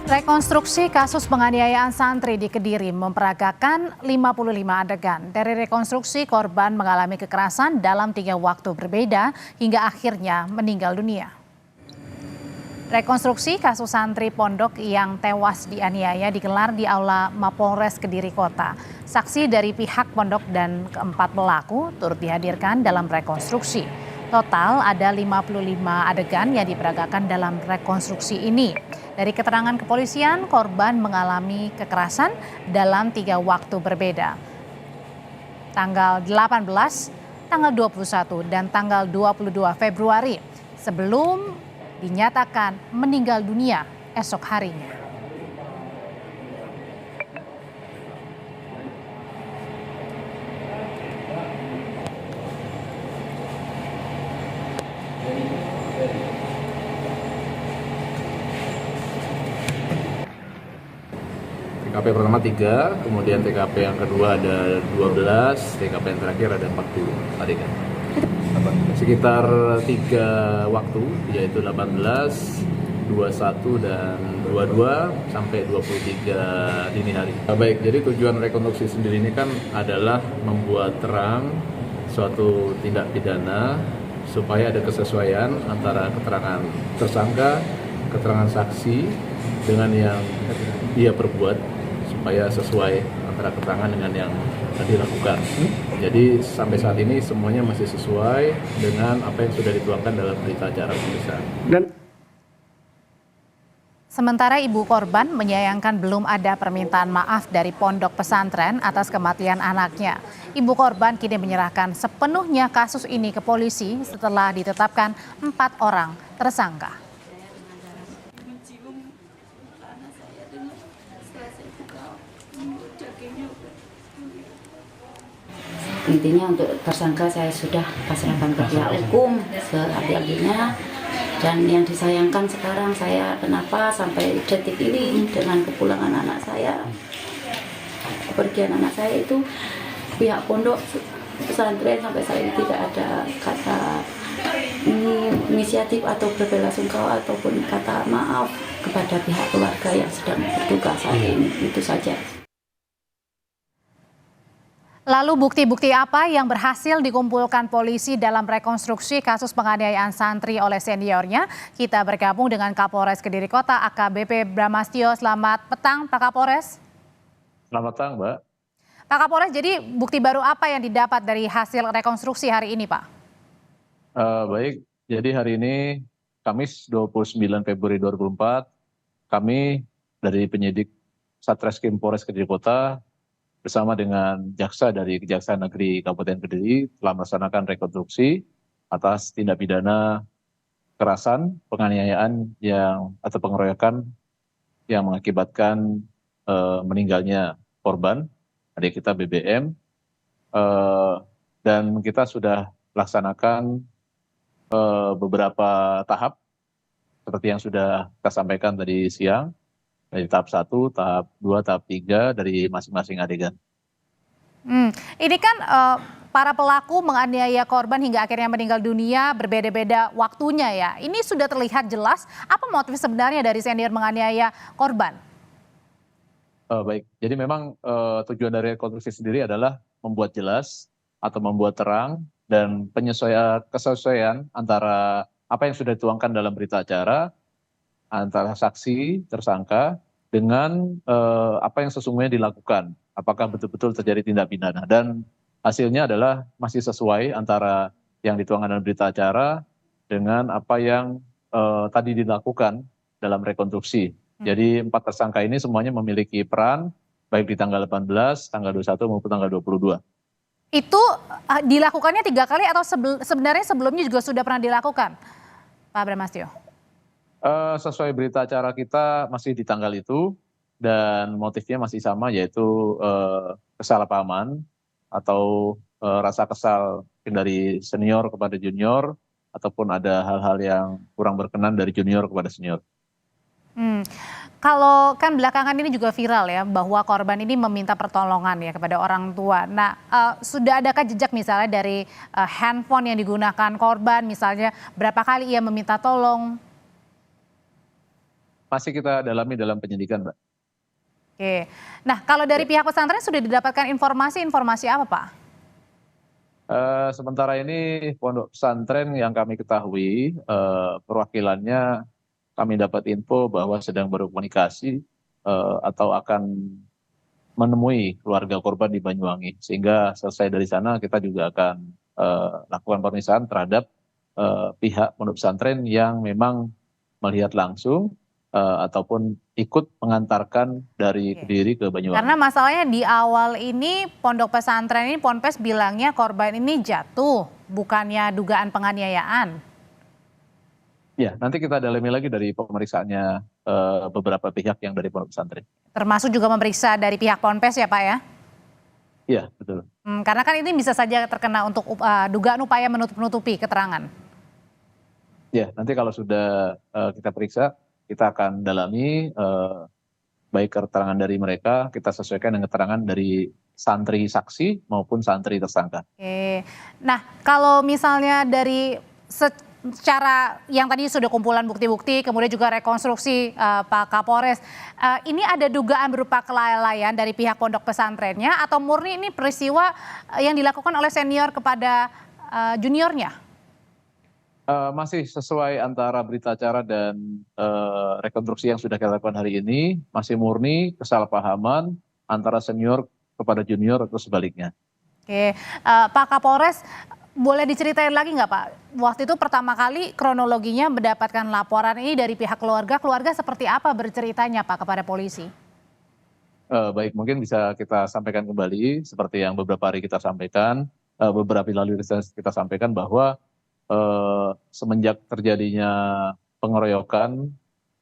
Rekonstruksi kasus penganiayaan santri di Kediri memperagakan 55 adegan. Dari rekonstruksi, korban mengalami kekerasan dalam 3 waktu berbeda hingga akhirnya meninggal dunia. Rekonstruksi kasus santri pondok yang tewas dianiaya digelar di Aula Mapolres Kediri Kota. Saksi dari pihak pondok dan keempat pelaku turut dihadirkan dalam rekonstruksi. Total ada 55 adegan yang diperagakan dalam rekonstruksi ini. Dari keterangan kepolisian, korban mengalami kekerasan dalam 3 waktu berbeda. Tanggal 18, tanggal 21, dan tanggal 22 Februari sebelum dinyatakan meninggal dunia esok harinya. TKP pertama 3, kemudian TKP yang kedua ada 12, TKP yang terakhir ada 40 adegan. Sekitar 3 waktu, yaitu 18, 21 dan 22 sampai 23 dini hari. Baik, jadi tujuan rekonstruksi sendiri ini kan adalah membuat terang suatu tindak pidana supaya ada kesesuaian antara keterangan tersangka, keterangan saksi dengan yang dia perbuat, supaya sesuai antara keterangan dengan yang dilakukan. Jadi sampai saat ini semuanya masih sesuai dengan apa yang sudah dituangkan dalam berita acara pemeriksaan. Sementara ibu korban menyayangkan belum ada permintaan maaf dari pondok pesantren atas kematian anaknya. Ibu korban kini menyerahkan sepenuhnya kasus ini ke polisi setelah ditetapkan 4 orang tersangka. Intinya untuk tersangka saya sudah pasrahkan ke pihak hukum seadil-adilnya, dan yang disayangkan sekarang saya kenapa sampai detik ini dengan kepulangan anak saya, kepergian anak saya itu pihak pondok pesantren sampai saat ini tidak ada kata inisiatif atau berbela-sungkawa ataupun kata maaf kepada pihak keluarga yang sedang berduka saat ini. Itu saja. Lalu bukti-bukti apa yang berhasil dikumpulkan polisi dalam rekonstruksi kasus penganiayaan santri oleh seniornya? Kita bergabung dengan Kapolres Kediri Kota AKBP Bramastio. Selamat petang Pak Kapolres. Selamat petang Mbak. Pak Kapolres, jadi bukti baru apa yang didapat dari hasil rekonstruksi hari ini Pak? Baik, jadi hari ini Kamis 29 Februari 2024, kami dari penyidik Satreskrim Polres Kediri Kota bersama dengan jaksa dari Kejaksaan Negeri Kabupaten Kediri telah melaksanakan rekonstruksi atas tindak pidana kekerasan, penganiayaan atau pengeroyokan yang mengakibatkan meninggalnya korban, adik kita BBM, dan kita sudah laksanakan beberapa tahap seperti yang sudah kita sampaikan tadi siang. Dari tahap 1, tahap 2, tahap 3 dari masing-masing adegan. Ini kan para pelaku menganiaya korban hingga akhirnya meninggal dunia berbeda-beda waktunya ya. Ini sudah terlihat jelas apa motif sebenarnya dari senior menganiaya korban? Baik, jadi memang tujuan dari rekonstruksi sendiri adalah membuat jelas atau membuat terang dan kesesuaian antara apa yang sudah dituangkan dalam berita acara antara saksi, tersangka, dengan apa yang sesungguhnya dilakukan. Apakah betul-betul terjadi tindak pidana. Dan hasilnya adalah masih sesuai antara yang dituangkan dalam berita acara dengan apa yang tadi dilakukan dalam rekonstruksi. Jadi 4 tersangka ini semuanya memiliki peran, baik di tanggal 18, tanggal 21 maupun tanggal 22. Itu dilakukannya 3 kali atau sebenarnya sebelumnya juga sudah pernah dilakukan, Pak Bramastio? Sesuai berita acara kita masih di tanggal itu dan motifnya masih sama, yaitu kesalahpahaman atau rasa kesal dari senior kepada junior ataupun ada hal-hal yang kurang berkenan dari junior kepada senior. Kalau kan belakangan ini juga viral ya bahwa korban ini meminta pertolongan ya kepada orang tua. Nah, sudah adakah jejak misalnya dari handphone yang digunakan korban, misalnya berapa kali ia meminta tolong? masih kita dalami dalam penyidikan, Mbak. Oke. Nah, kalau dari pihak pesantren sudah didapatkan informasi apa, Pak? Sementara ini pondok pesantren yang kami ketahui perwakilannya kami dapat info bahwa sedang berkomunikasi atau akan menemui keluarga korban di Banyuwangi, sehingga selesai dari sana kita juga akan lakukan pemeriksaan terhadap pihak pondok pesantren yang memang melihat langsung ataupun ikut mengantarkan dari Oke. Kediri ke Karena Banyuwangi. masalahnya di awal ini pondok pesantren ini Ponpes bilangnya korban ini jatuh, bukannya dugaan penganiayaan. Ya, nanti kita dalami lagi dari pemeriksaannya beberapa pihak yang dari pondok pesantren. Termasuk juga memeriksa dari pihak Ponpes ya, Pak ya? Iya, betul. Karena kan ini bisa saja terkena untuk dugaan upaya menutup-nutupi keterangan. Ya, nanti kalau sudah kita periksa, kita akan dalami baik keterangan dari mereka, kita sesuaikan dengan keterangan dari santri saksi maupun santri tersangka. Oke. Nah, kalau misalnya dari secara yang tadi sudah kumpulan bukti-bukti, kemudian juga rekonstruksi Pak Kapolres, ini ada dugaan berupa kelalaian dari pihak pondok pesantrennya atau murni ini peristiwa yang dilakukan oleh senior kepada juniornya? Masih sesuai antara berita acara dan rekonstruksi yang sudah kita lakukan hari ini, masih murni kesalahpahaman antara senior kepada junior atau sebaliknya. Oke, Pak Kapolres, boleh diceritain lagi nggak Pak? Waktu itu pertama kali kronologinya mendapatkan laporan ini dari pihak keluarga, keluarga seperti apa berceritanya Pak kepada polisi? Baik, mungkin bisa kita sampaikan kembali seperti yang beberapa hari kita sampaikan, beberapa hari lalu kita sampaikan bahwa semenjak terjadinya pengeroyokan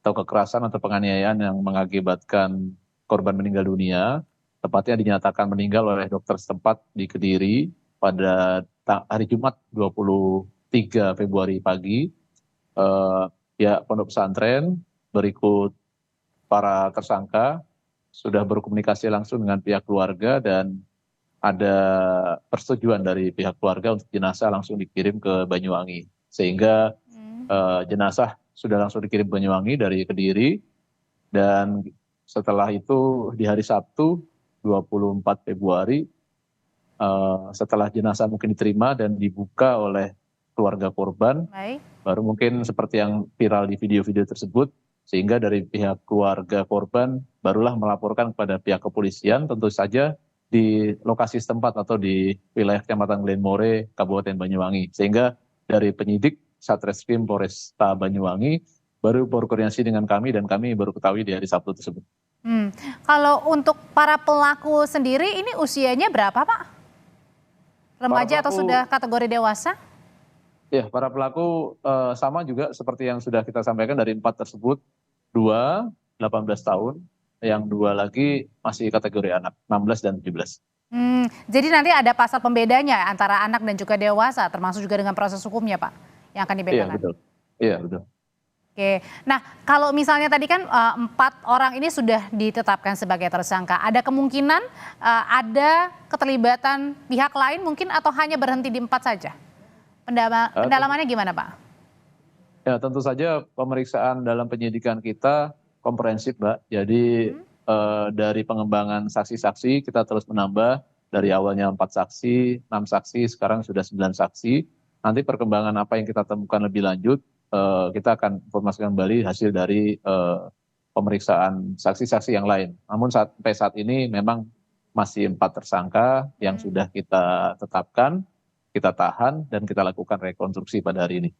atau kekerasan atau penganiayaan yang mengakibatkan korban meninggal dunia, tepatnya dinyatakan meninggal oleh dokter setempat di Kediri pada hari Jumat 23 Februari pagi, ya pondok pesantren berikut para tersangka sudah berkomunikasi langsung dengan pihak keluarga dan ada persetujuan dari pihak keluarga untuk jenazah langsung dikirim ke Banyuwangi. Sehingga jenazah sudah langsung dikirim ke Banyuwangi dari Kediri dan setelah itu di hari Sabtu 24 Februari setelah jenazah mungkin diterima dan dibuka oleh keluarga korban, Baik. baru mungkin seperti yang viral di video-video tersebut, sehingga dari pihak keluarga korban barulah melaporkan kepada pihak kepolisian, tentu saja di lokasi setempat atau di wilayah Kecamatan Glenmore, Kabupaten Banyuwangi. Sehingga dari penyidik Satreskrim Polresta Banyuwangi baru berkoordinasi dengan kami dan kami baru ketahui di hari Sabtu tersebut. Kalau untuk para pelaku sendiri ini usianya berapa Pak? Remaja atau sudah kategori dewasa? Ya, para pelaku sama juga seperti yang sudah kita sampaikan dari 4 tersebut, 2 18 tahun, yang 2 lagi masih kategori anak, 16 dan 17. Jadi nanti ada pasal pembedanya antara anak dan juga dewasa, termasuk juga dengan proses hukumnya Pak, yang akan Iya, dibedakan. betul. Iya, betul. Oke, nah kalau misalnya tadi kan 4 orang ini sudah ditetapkan sebagai tersangka, ada kemungkinan ada keterlibatan pihak lain mungkin atau hanya berhenti di 4 saja? Pendalamannya gimana Pak? Ya, tentu saja pemeriksaan dalam penyidikan kita komprehensif, Mbak. Jadi dari pengembangan saksi-saksi kita terus menambah dari awalnya 4 saksi, 6 saksi, sekarang sudah 9 saksi. Nanti perkembangan apa yang kita temukan lebih lanjut, kita akan informasikan kembali hasil dari pemeriksaan saksi-saksi yang lain. Namun sampai saat ini memang masih 4 tersangka yang sudah kita tetapkan, kita tahan, dan kita lakukan rekonstruksi pada hari ini.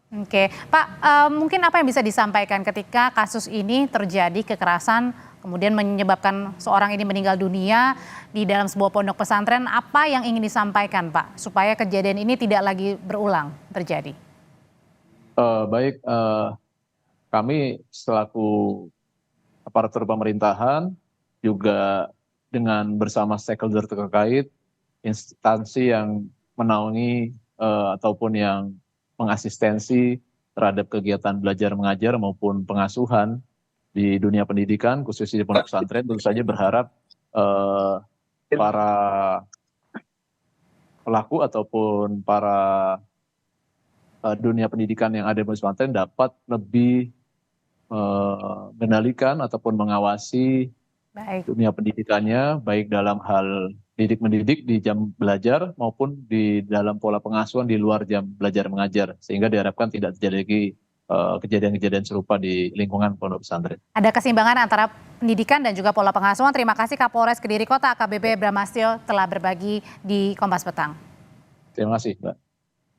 Oke, Pak, mungkin apa yang bisa disampaikan ketika kasus ini terjadi kekerasan, kemudian menyebabkan seorang ini meninggal dunia di dalam sebuah pondok pesantren, apa yang ingin disampaikan Pak, supaya kejadian ini tidak lagi berulang terjadi? Baik, kami selaku aparatur pemerintahan juga dengan bersama stakeholder terkait, instansi yang menaungi ataupun yang mengasistensi terhadap kegiatan belajar mengajar maupun pengasuhan di dunia pendidikan, khususnya di pondok pesantren, tentu saja berharap para pelaku ataupun para dunia pendidikan yang ada di pondok pesantren dapat lebih mengendalikan ataupun mengawasi Baik. dunia pendidikannya, baik dalam hal didik mendidik di jam belajar maupun di dalam pola pengasuhan di luar jam belajar mengajar, sehingga diharapkan tidak terjadi lagi kejadian-kejadian serupa di lingkungan pondok pesantren. Ada keseimbangan antara pendidikan dan juga pola pengasuhan. Terima kasih Kapolres Kediri Kota AKBP Bramastyo telah berbagi di Kompas Petang. Terima kasih, Mbak.